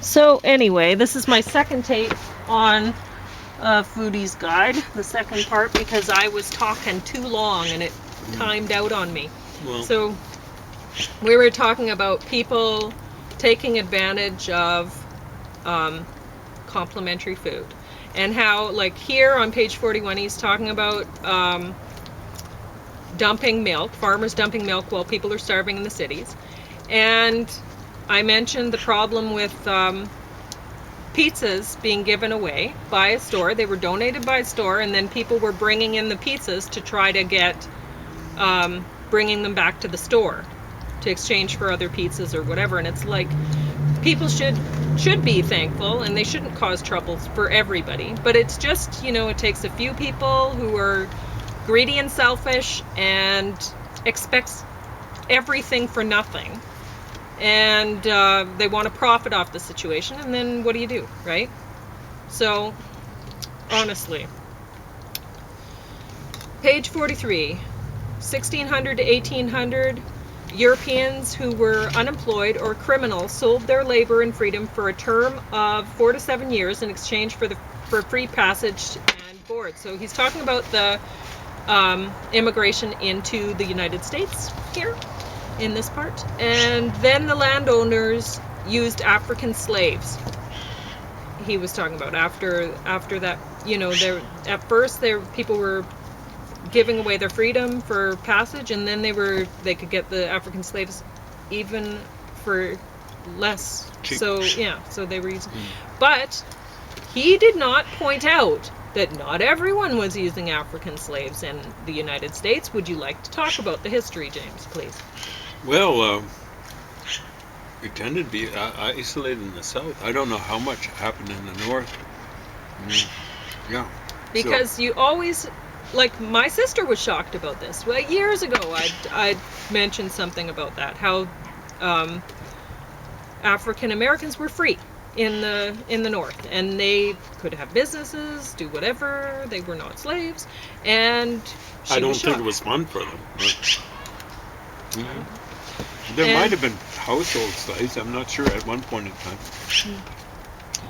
So anyway, this is my second take on Foodie's Guide, the second part, because I was talking too long and it timed out on me. Well, So we were talking about people taking advantage of complimentary food, and how, like, here on page 41, he's talking about dumping milk, farmers dumping milk while people are starving in the cities. And I mentioned the problem with pizzas being given away by a store. They were donated by a store, and then people were bringing in the pizzas to try to get bringing them back to the store to exchange for other pizzas or whatever. And it's like, people should be thankful, and they shouldn't cause troubles for everybody. But it's just, it takes a few people who are greedy and selfish and expects everything for nothing, and they want to profit off the situation, and then what do you do, right? So honestly, page 43, 1600 to 1800, Europeans who were unemployed or criminals sold their labor and freedom for a term of 4 to 7 years in exchange for free passage and board. So he's talking about the immigration into the United States here in this part. And then the landowners used African slaves. He was talking about after that, at first people were giving away their freedom for passage, and then they could get the African slaves even for less. Cheap. So they were using. But he did not point out that not everyone was using African slaves in the United States. Would you like to talk about the history, James, please? Well, it tended to be isolated in the South. I don't know how much happened in the North. Yeah. Because you always, like, my sister was shocked about this. Well, years ago, I'd mentioned something about that, how African Americans were free in the North, and they could have businesses, do whatever. They were not slaves, and I don't think it was fun for them. But, there might have been household slaves. I'm not sure at one point in time.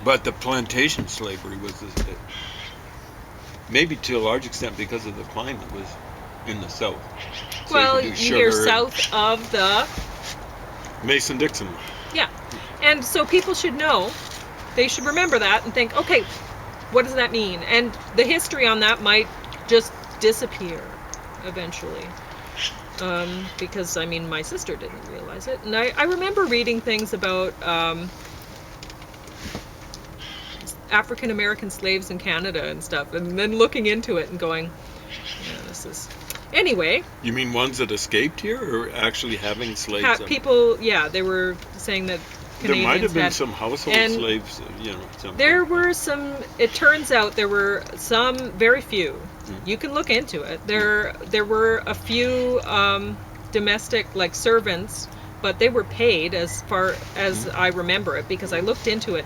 But the plantation slavery was maybe to a large extent because of the climate was in the South. So well, you're south of the Mason-Dixon. Yeah. And so people should know, they should remember that and think, okay, what does that mean? And the history on that might just disappear eventually. Because, my sister didn't realize it. And I remember reading things about African American slaves in Canada and stuff, and then looking into it and going, this is... Anyway. You mean ones that escaped here, or actually having slaves? People, they were saying that Canadians there might have been some household slaves, There were some, it turns out there were some, very few. You can look into it. There were a few domestic, like, servants, but they were paid as far as I remember it, because I looked into it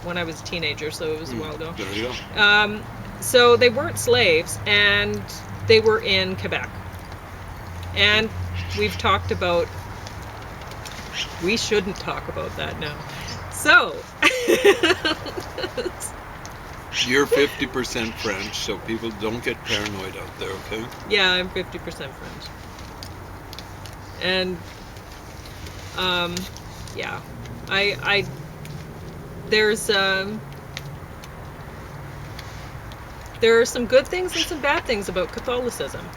when I was a teenager, so it was a while ago. There you go. So they weren't slaves, and they were in Quebec. And we've talked about, we shouldn't talk about that now. So, you're 50% French, so people don't get paranoid out there, okay? Yeah, I'm 50% French. And, there are some good things and some bad things about Catholicism.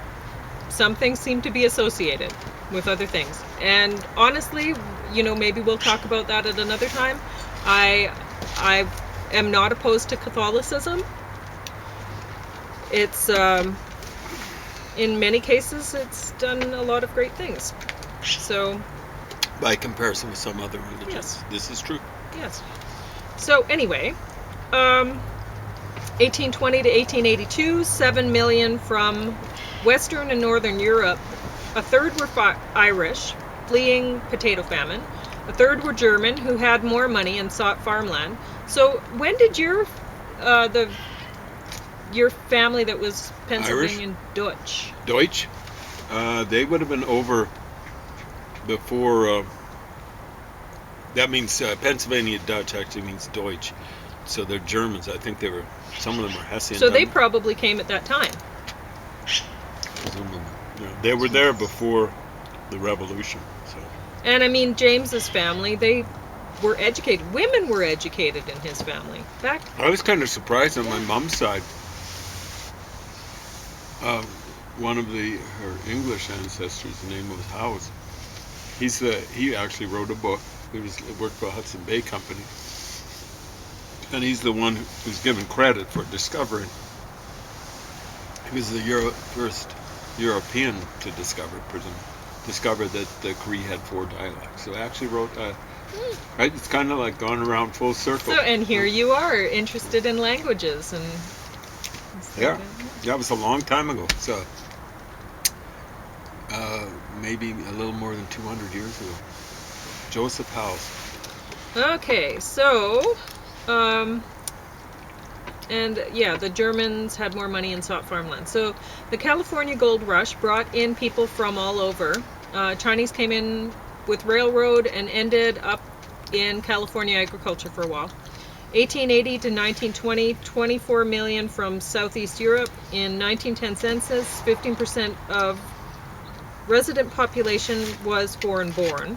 Some things seem to be associated with other things. And honestly, maybe we'll talk about that at another time. I am not opposed to Catholicism. It's, in many cases, it's done a lot of great things. So... by comparison with some other religions. Yes. This is true. Yes. So anyway, 1820 to 1882, 7 million from Western and Northern Europe. A third were Irish, fleeing potato famine. A third were German, who had more money and sought farmland. So when did your family that was Pennsylvanian Irish? Deutsch? They would have been over before That means Pennsylvania Dutch actually means Deutsch. So they're Germans. I think some of them are Hessian. So they probably came at that time. They were there before the revolution. So. And I mean, James's family, they were educated. Women were educated in his family. I was kind of surprised on my mom's side. One of her English ancestors, the name was Howes. He actually wrote a book. He worked for Hudson Bay Company, and he's the one who's given credit for discovering. He was the first European to discover that the Cree had 4 dialects. So I actually wrote. Right, it's kind of like gone around full circle. So, and here you are, interested in languages and. Yeah, that was a long time ago. So. Maybe a little more than 200 years ago. Joseph House. Okay, so, and yeah, the Germans had more money and sought farmland. So the California Gold Rush brought in people from all over. Chinese came in with railroad and ended up in California agriculture for a while. 1880 to 1920, 24 million from Southeast Europe. In 1910 census, 15% of resident population was foreign-born.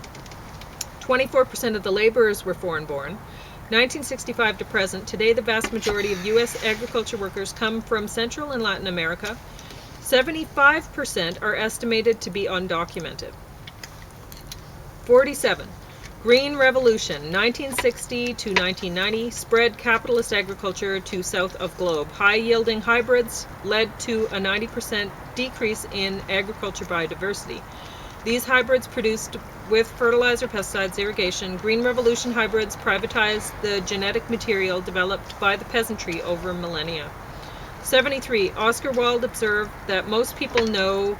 24% of the laborers were foreign-born. 1965 to present, today the vast majority of U.S. agriculture workers come from Central and Latin America. 75% are estimated to be undocumented. 47. Green Revolution, 1960 to 1990, spread capitalist agriculture to south of globe. High-yielding hybrids led to a 90% decrease in agriculture biodiversity. These hybrids produced with fertilizer, pesticides, irrigation. Green Revolution hybrids privatized the genetic material developed by the peasantry over millennia. 73. Oscar Wilde observed that most people know,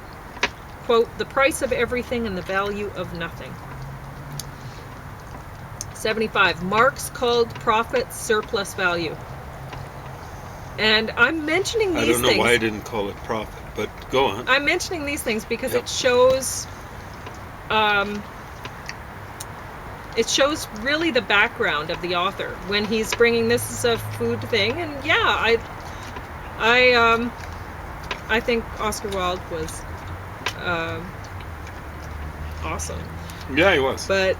quote, the price of everything and the value of nothing. 75. Marx called profit surplus value. And I'm mentioning these things. I don't know why I didn't call it profit, but go on. I'm mentioning these things because it shows really the background of the author when he's bringing this as a food thing. And yeah, I think Oscar Wilde was awesome. Yeah, he was. But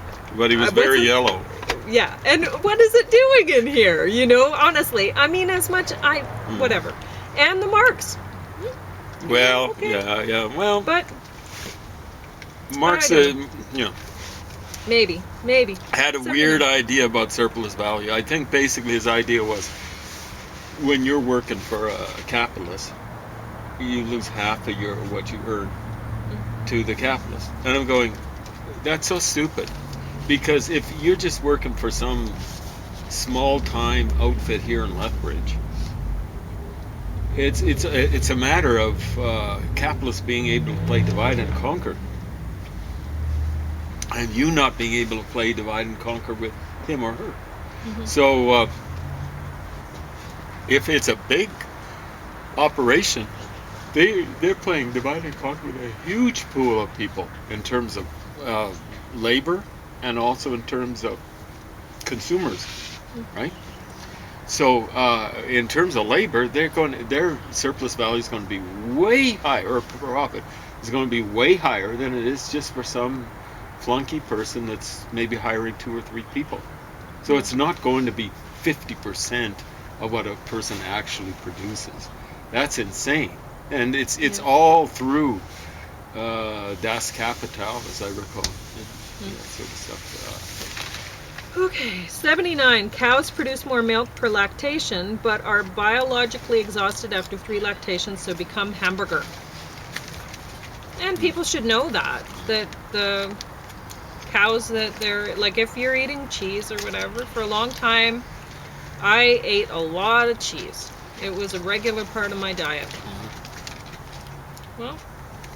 he was very yellow. Yeah, and what is it doing in here? You know, honestly, I mean, as much whatever, and the Marx. Well, okay. yeah. Well, but Marx, maybe had a weird idea about surplus value. I think basically his idea was when you're working for a capitalist, you lose half of what you earn to the capitalist. And I'm going, that's so stupid. Because if you're just working for some small-time outfit here in Lethbridge, it's a matter of capitalists being able to play divide and conquer, and you not being able to play divide and conquer with him or her. Mm-hmm. So if it's a big operation, they're playing divide and conquer with a huge pool of people in terms of labor. And also in terms of consumers, right? So in terms of labor, their surplus value is going to be way higher, or profit is going to be way higher than it is just for some flunky person that's maybe hiring 2 or 3 people. So it's not going to be 50% of what a person actually produces. That's insane, and it's all through Das Kapital, as I recall. That sort of stuff. Okay, 79. Cows produce more milk per lactation, but are biologically exhausted after 3 lactations, so become hamburger. And people should know that the cows that they're, like if you're eating cheese or whatever, for a long time, I ate a lot of cheese. It was a regular part of my diet. Well,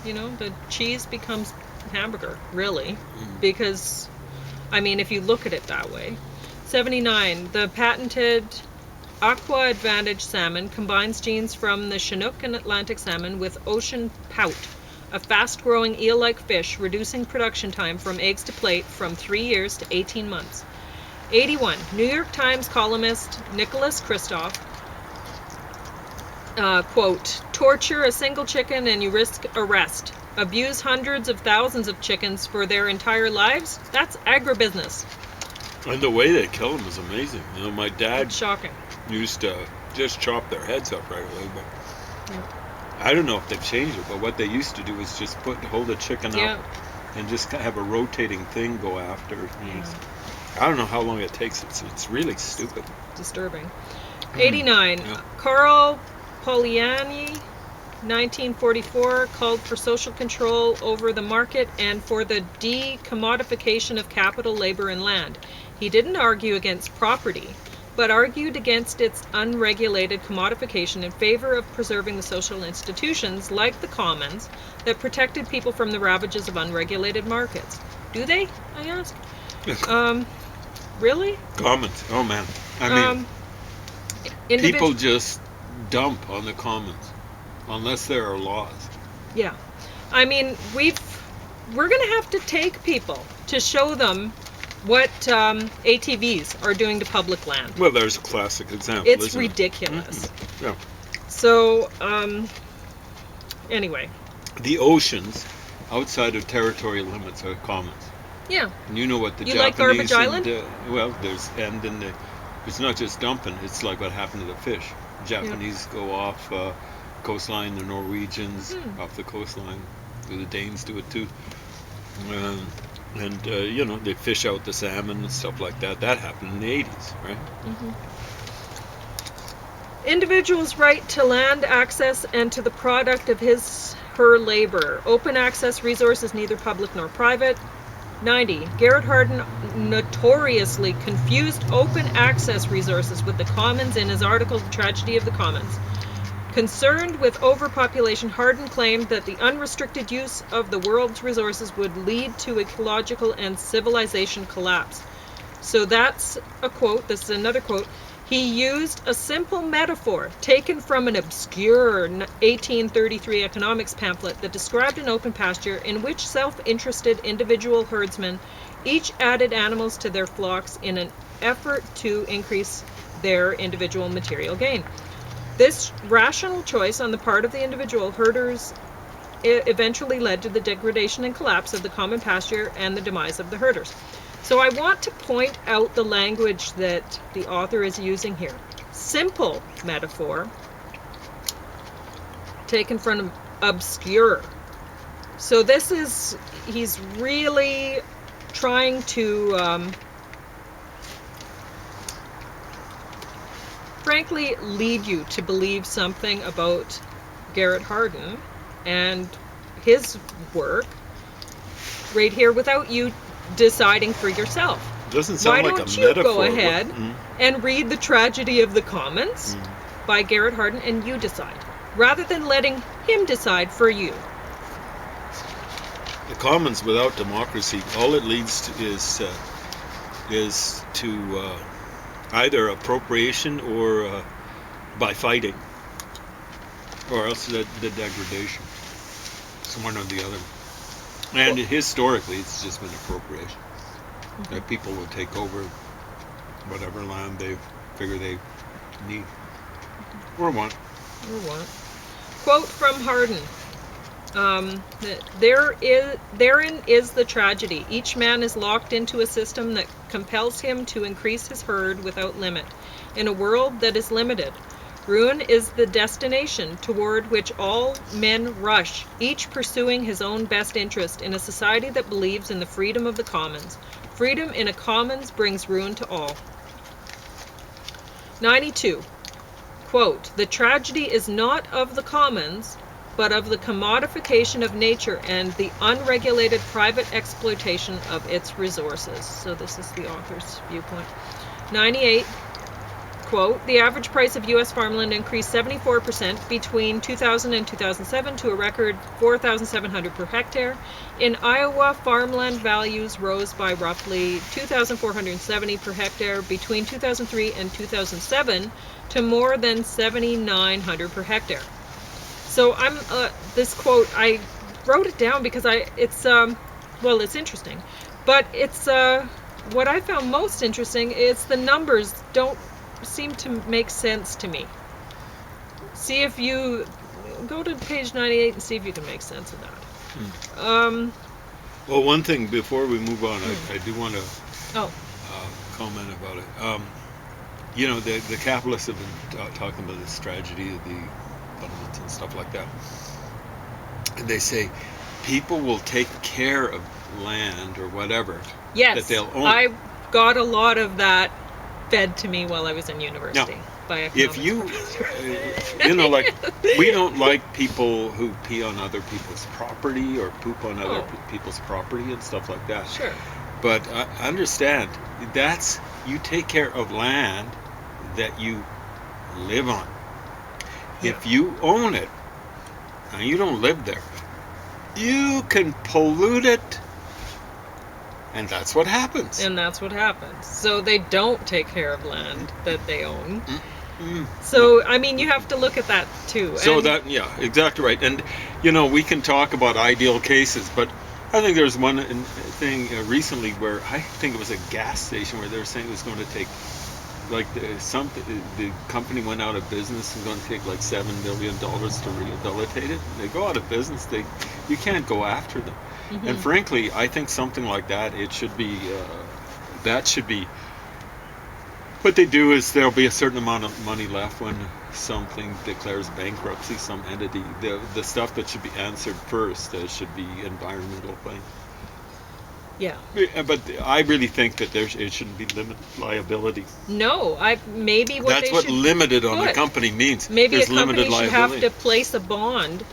the cheese becomes hamburger, really, because I mean, if you look at it that way. 79. The patented Aqua Advantage salmon combines genes from the Chinook and Atlantic salmon with ocean pout, a fast-growing eel-like fish, reducing production time from eggs to plate from 3 years to 18 months. 81. New York Times columnist Nicholas Kristof, quote, torture a single chicken and you risk arrest. Abuse hundreds of thousands of chickens for their entire lives? That's agribusiness. And the way they kill them is amazing. You know, my dad It's shocking. used to just chop their heads up right away, but Yeah. I don't know if they've changed it, but what they used to do was just hold a chicken Yeah. up and just have a rotating thing go after it. I don't know how long it takes. It's really stupid. Disturbing. 89. Yeah. Carl Poliani, 1944, called for social control over the market and for the decommodification of capital, labor, and land. He didn't argue against property, but argued against its unregulated commodification in favor of preserving the social institutions, like the commons, that protected people from the ravages of unregulated markets. Do they? I ask. Really? Commons. Oh man. I mean, people just dump on the commons unless there are laws. Yeah. I mean, we're going to have to take people to show them what ATVs are doing to public land. Well, there's a classic example. It's isn't ridiculous. It? Yeah. So, anyway. The oceans outside of territorial limits are commons. Yeah. And you know what the You Japanese like Garbage Island? It's not just dumping. It's like what happened to the fish. Japanese go off coastline. The Norwegians off the coastline. The Danes do it too. You know, they fish out the salmon and stuff like that. That happened in the 80s, right? Individuals' right to land access and to the product of her labor. Open access resources, neither public nor private. 90. Garrett Hardin notoriously confused open access resources with the commons in his article, The Tragedy of the Commons. Concerned with overpopulation, Hardin claimed that the unrestricted use of the world's resources would lead to ecological and civilization collapse. So that's a quote. This is another quote. He used a simple metaphor taken from an obscure 1833 economics pamphlet that described an open pasture in which self-interested individual herdsmen each added animals to their flocks in an effort to increase their individual material gain. This rational choice on the part of the individual herders eventually led to the degradation and collapse of the common pasture and the demise of the herders. So I want to point out the language that the author is using here. Simple metaphor taken from obscure. So he's really trying to frankly lead you to believe something about Garrett Hardin and his work right here without you deciding for yourself. Doesn't sound Why like don't a you metaphor. go ahead and read The Tragedy of the Commons by Garrett Hardin and you decide, rather than letting him decide for you. The commons without democracy, all it leads to is to either appropriation or by fighting, or else the degradation. It's one or the other. And historically, it's just been appropriation. That people will take over whatever land they figure they need or want. Quote from Hardin. Therein is the tragedy. Each man is locked into a system that compels him to increase his herd without limit, in a world that is limited. Ruin is the destination toward which all men rush, each pursuing his own best interest in a society that believes in the freedom of the commons. Freedom in a commons brings ruin to all. 92. Quote, the tragedy is not of the commons, but of the commodification of nature and the unregulated private exploitation of its resources. So this is the author's viewpoint. 98. Quote, the average price of U.S. farmland increased 74% between 2000 and 2007 to a record $4,700 per hectare. In Iowa, farmland values rose by roughly $2,470 per hectare between 2003 and 2007 to more than $7,900 per hectare. So this quote, I wrote it down because it's interesting, but it's what I found most interesting is the numbers don't seem to make sense to me. See if you go to page 98 and see if you can make sense of that. Well, one thing before we move on, I do want to Oh, comment about it. You know, the capitalists have been talking about this tragedy of the governments and stuff like that. And they say people will take care of land or whatever yes. that they'll own. I got a lot of that fed to me while I was in university. Now, by economics if you, professors. you know, like, we don't like people who pee on other people's property or poop on other people's property and stuff like that. Sure. But understand, that's, you take care of land that you live on. Yeah. If you own it, and you don't live there, you can pollute it, and that's what happens. And that's what happens. So they don't take care of land that they own. Mm-hmm. So, I mean, you have to look at that too. So and that, yeah, exactly right. And, you know, we can talk about ideal cases, but I think there's one thing recently where I think it was a gas station where they were saying it was going to take, like, the company went out of business and going to take like $7 million to rehabilitate it. They go out of business, you can't go after them. Mm-hmm. And frankly, I think something like that, it should be, that should be, what they do is there'll be a certain amount of money left when something declares bankruptcy, some entity. The stuff that should be answered first should be environmental things. Yeah. But I really think that it shouldn't be limited liability. No, maybe what That's they what should limited on the put. company means. Maybe There's a company limited should have liability. to place a bond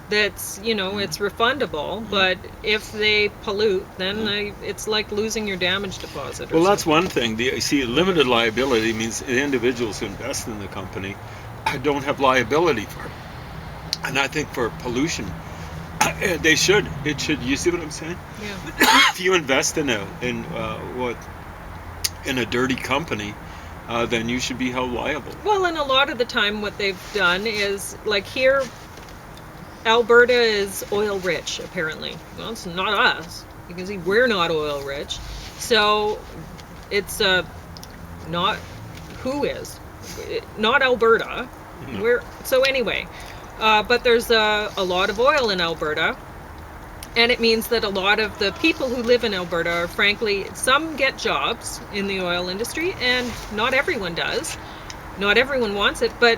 that's, you know, it's refundable, but if they pollute, then it's like losing your damage deposit. Well, that's one thing. You see, limited liability means the individuals who invest in the company don't have liability for it. And I think for pollution, they should. It should. You see what I'm saying? Yeah. If you invest in a dirty company, then you should be held liable. Well, and a lot of the time what they've done is, like here, Alberta is oil rich, apparently. Well, it's not us. You can see we're not oil rich. So it's not who is. Not Alberta. No. So anyway, but there's a lot of oil in Alberta. And it means that a lot of the people who live in Alberta are, frankly, some get jobs in the oil industry, and not everyone does. Not everyone wants it, but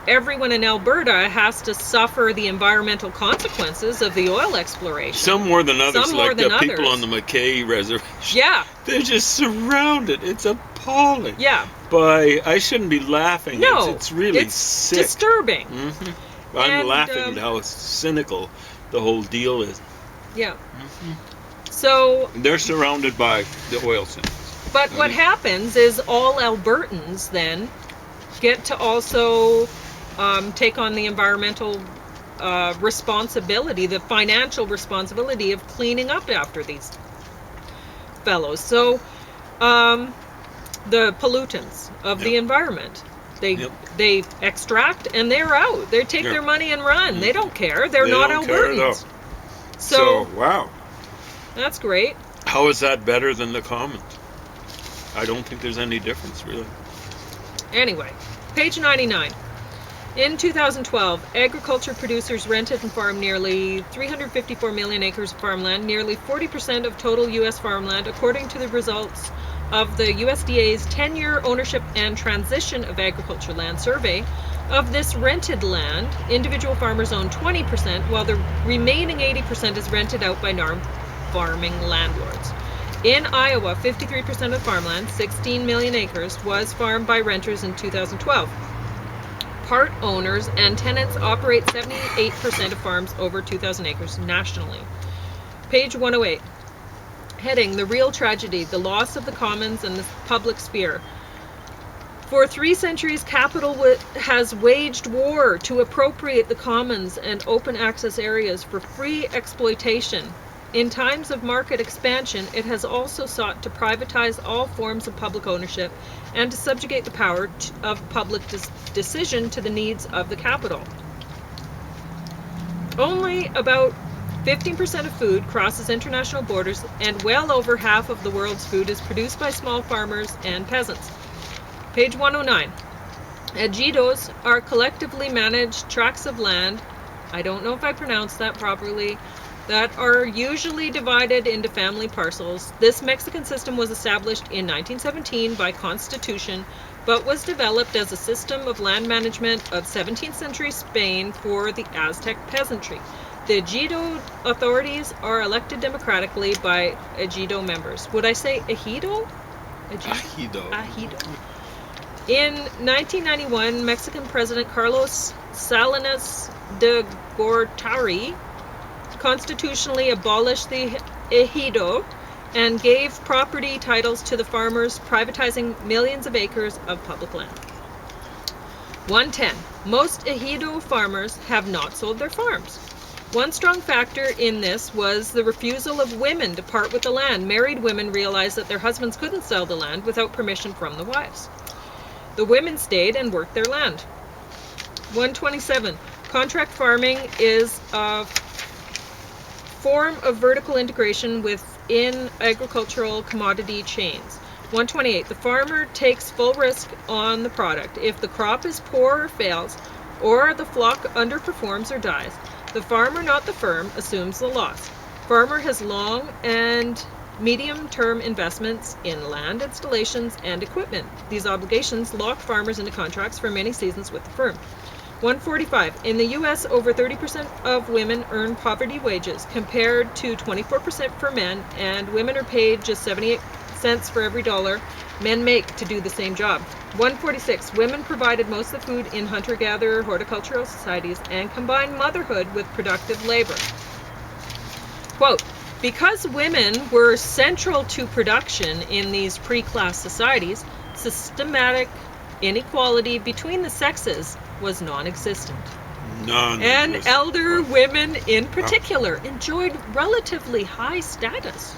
everyone in Alberta has to suffer the environmental consequences of the oil exploration. Some more than others, Some more like than the people others. on the McKay reservation. Yeah, They're just surrounded. It's appalling. yeah. I shouldn't be laughing. No, it's really it's sick. disturbing. Mm-hmm. I'm And, laughing at how cynical the whole deal is. Yeah. So, They're surrounded by the oil sands. but what happens is all Albertans then get to also take on the environmental responsibility, the financial responsibility of cleaning up after these fellows. So, the pollutants of the environment, they extract and they're out. They take their money and run. They don't care. They're not don't care at all. Albertans. So wow. that's great. How is that better than the commons? I don't think there's any difference, really. Anyway, page 99. In 2012, agriculture producers rented and farmed nearly 354 million acres of farmland, nearly 40% of total U.S. farmland, according to the results of the USDA's 10-year ownership and transition of agriculture land survey. Of this rented land, individual farmers own 20%, while the remaining 80% is rented out by non-farming landlords. In Iowa, 53% of farmland, 16 million acres, was farmed by renters in 2012. Part owners and tenants operate 78% of farms over 2,000 acres nationally. Page 108. Heading: The Real Tragedy, the Loss of the Commons and the Public Sphere. For 3 centuries, capital has waged war to appropriate the commons and open access areas for free exploitation. In times of market expansion, it has also sought to privatize all forms of public ownership and to subjugate the power of public decision to the needs of the capital. Only about 15% of food crosses international borders, and well over half of the world's food is produced by small farmers and peasants. Page 109. Ejidos are collectively managed tracts of land, I don't know if I pronounced that properly, that are usually divided into family parcels. This Mexican system was established in 1917 by constitution, but was developed as a system of land management of 17th century Spain for the Aztec peasantry. The Ejido authorities are elected democratically by Ejido members. Would I say ejido? Ejido. Ejido. In 1991, Mexican President Carlos Salinas de Gortari constitutionally abolished the ejido and gave property titles to the farmers, privatizing millions of acres of public land. 110. Most ejido farmers have not sold their farms. One strong factor in this was the refusal of women to part with the land. Married women realized that their husbands couldn't sell the land without permission from the wives. The women stayed and worked their land. 127. Contract farming is a form of vertical integration within agricultural commodity chains. 128. The farmer takes full risk on the product. If the crop is poor or fails, or the flock underperforms or dies, the farmer, not the firm, assumes the loss. Farmer has long and medium-term investments in land, installations, and equipment. These obligations lock farmers into contracts for many seasons with the firm. 145. In the U.S., over 30% of women earn poverty wages, compared to 24% for men, and women are paid just 78 cents for every dollar men make to do the same job. 146. Women provided most of the food in hunter-gatherer horticultural societies and combined motherhood with productive labor. Quote, because women were central to production in these pre-class societies, systematic inequality between the sexes was non-existent. And elder women in particular enjoyed relatively high status.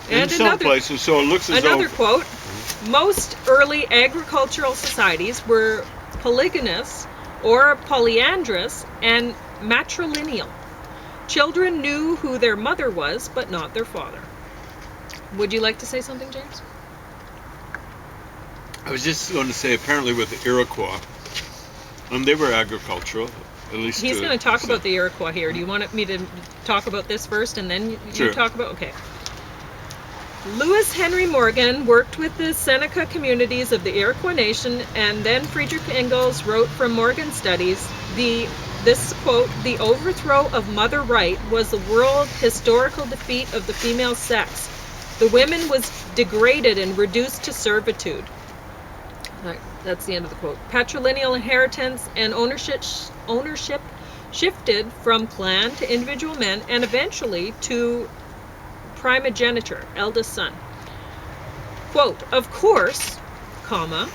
In some places, so it looks as though... Another quote, most early agricultural societies were polygynous or polyandrous and matrilineal. Children knew who their mother was, but not their father. Would you like to say something, James? I was just going to say, apparently with the Iroquois, they were agricultural, at least... He's going to talk about the Iroquois here. Do you want me to talk about this first and then you talk about... Okay. Lewis Henry Morgan worked with the Seneca communities of the Iroquois Nation, and then Friedrich Engels wrote from Morgan's studies, this quote, the overthrow of mother right was the world historical defeat of the female sex. The women was degraded and reduced to servitude. That's the end of the quote. Patrilineal inheritance and ownership shifted from clan to individual men and eventually to primogeniture, eldest son. Quote, of course, comma,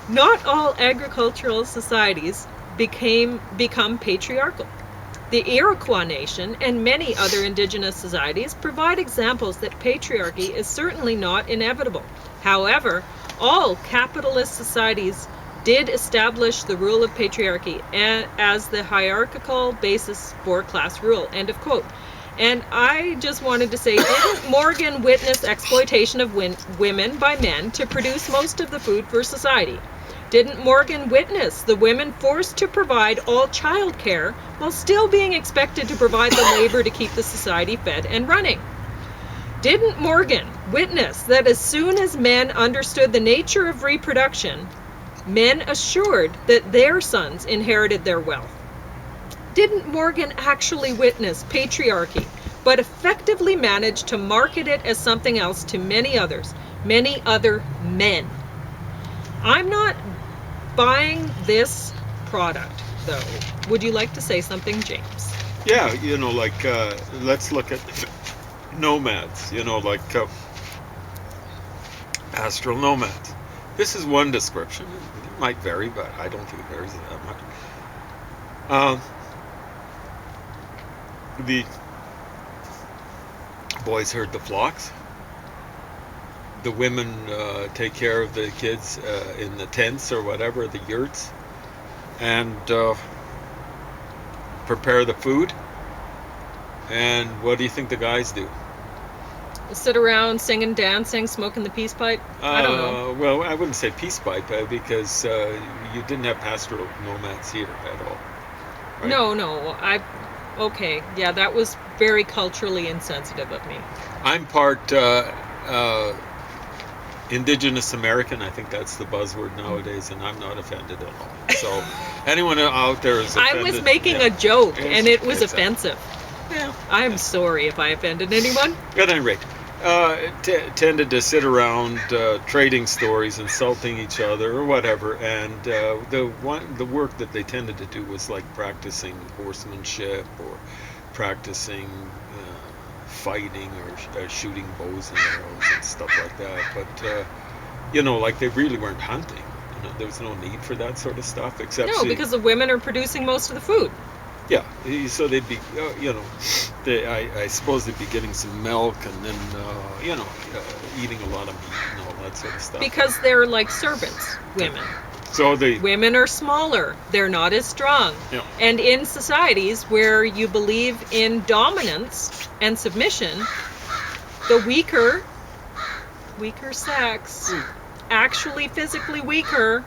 not all agricultural societies become patriarchal. The Iroquois Nation and many other indigenous societies provide examples that patriarchy is certainly not inevitable. However, all capitalist societies did establish the rule of patriarchy as the hierarchical basis for class rule. End of quote. And I just wanted to say, didn't Morgan witness exploitation of women by men to produce most of the food for society? Didn't Morgan witness the women forced to provide all child care while still being expected to provide the labor to keep the society fed and running? Didn't Morgan witness that as soon as men understood the nature of reproduction, men assured that their sons inherited their wealth? Didn't Morgan actually witness patriarchy, but effectively managed to market it as something else to many other men? I'm not buying this product, though. Would you like to say something, James? Yeah, let's look at nomads, astral nomads. This is one description. It might vary, but I don't think it varies that much. The boys herd the flocks. The women take care of the kids in the tents or whatever, the yurts, and prepare the food. And what do you think the guys do? Sit around singing, dancing, smoking the peace pipe. I don't know. Well, I wouldn't say peace pipe because you didn't have pastoral nomads here at all. Right? No. Okay, yeah, that was very culturally insensitive of me. I'm part Indigenous American. I think that's the buzzword nowadays, and I'm not offended at all. So anyone out there is offended. I was making a joke, and it was it's offensive. Yeah. I'm sorry if I offended anyone. At any rate, tended to sit around trading stories, insulting each other or whatever, and the work that they tended to do was like practicing horsemanship or practicing fighting or shooting bows and arrows and stuff like that. But like they really weren't hunting. There was no need for that sort of stuff, except because the women are producing most of the food. Yeah, so they'd be, I suppose they'd be getting some milk and then, eating a lot of meat and all that sort of stuff. Because they're like servants, women. So women are smaller. They're not as strong. Yeah. And in societies where you believe in dominance and submission, the weaker sex, actually physically weaker,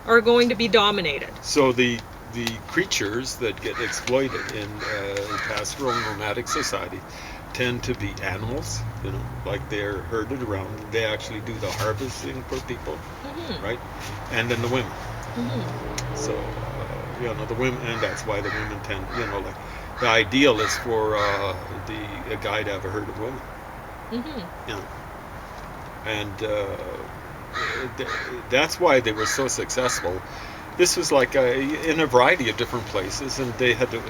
are going to be dominated. So the creatures that get exploited in pastoral nomadic society tend to be animals, like they're herded around. They actually do the harvesting for people, right? And then the women. So, the women, and that's why the women tend, like the ideal is for a guy to have a herd of women. And that's why they were so successful. This was like in a variety of different places, and they had to.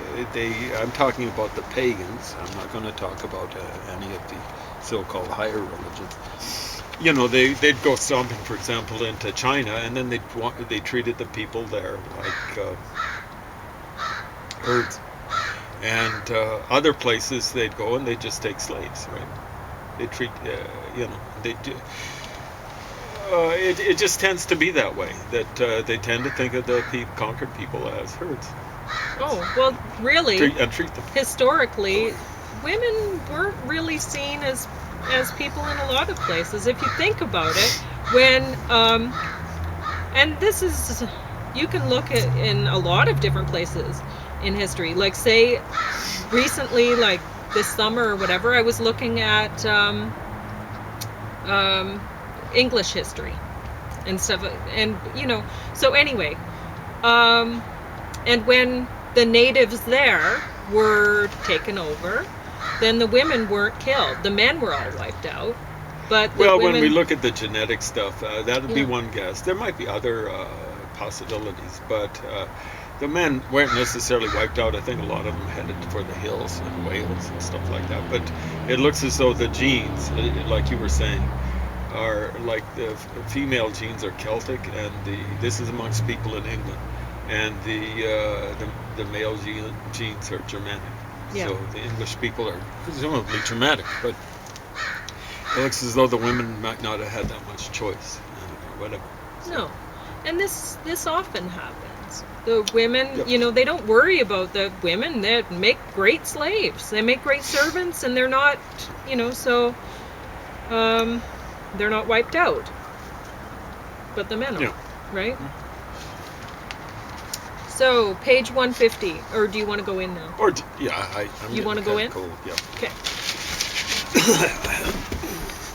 I'm talking about the pagans. I'm not going to talk about any of the so-called higher religions. They'd go stomping, for example, into China, and then they treated the people there like herds. And other places they'd go and they'd just take slaves, right? They treat, they do. It just tends to be that way, that they tend to think of the conquered people as herds. Oh, well, really, treat them. Historically, women weren't really seen as people in a lot of places. If you think about it, when, and this is, you can look at in a lot of different places in history. Like, say, recently, like this summer or whatever, I was looking at English history and stuff, and so anyway, and when the natives there were taken over, then the women weren't killed. The men were all wiped out, but the women, when we look at the genetic stuff, that would be one guess. There might be other possibilities, but the men weren't necessarily wiped out. I think a lot of them headed for the hills and Wales and stuff like that, but it looks as though the genes, like you were saying, are like the female genes are Celtic, and this is amongst people in England, and the male genes are Germanic. Yeah. So the English people are presumably Germanic, but it looks as though the women might not have had that much choice, or whatever. So. No, and this often happens. The women, they don't worry about the women. They make great slaves. They make great servants, and they're not, so. They're not wiped out, but the men are, right? So, page 150, or do you want to go in now? I'm you want to go in? Cold, yeah. Okay.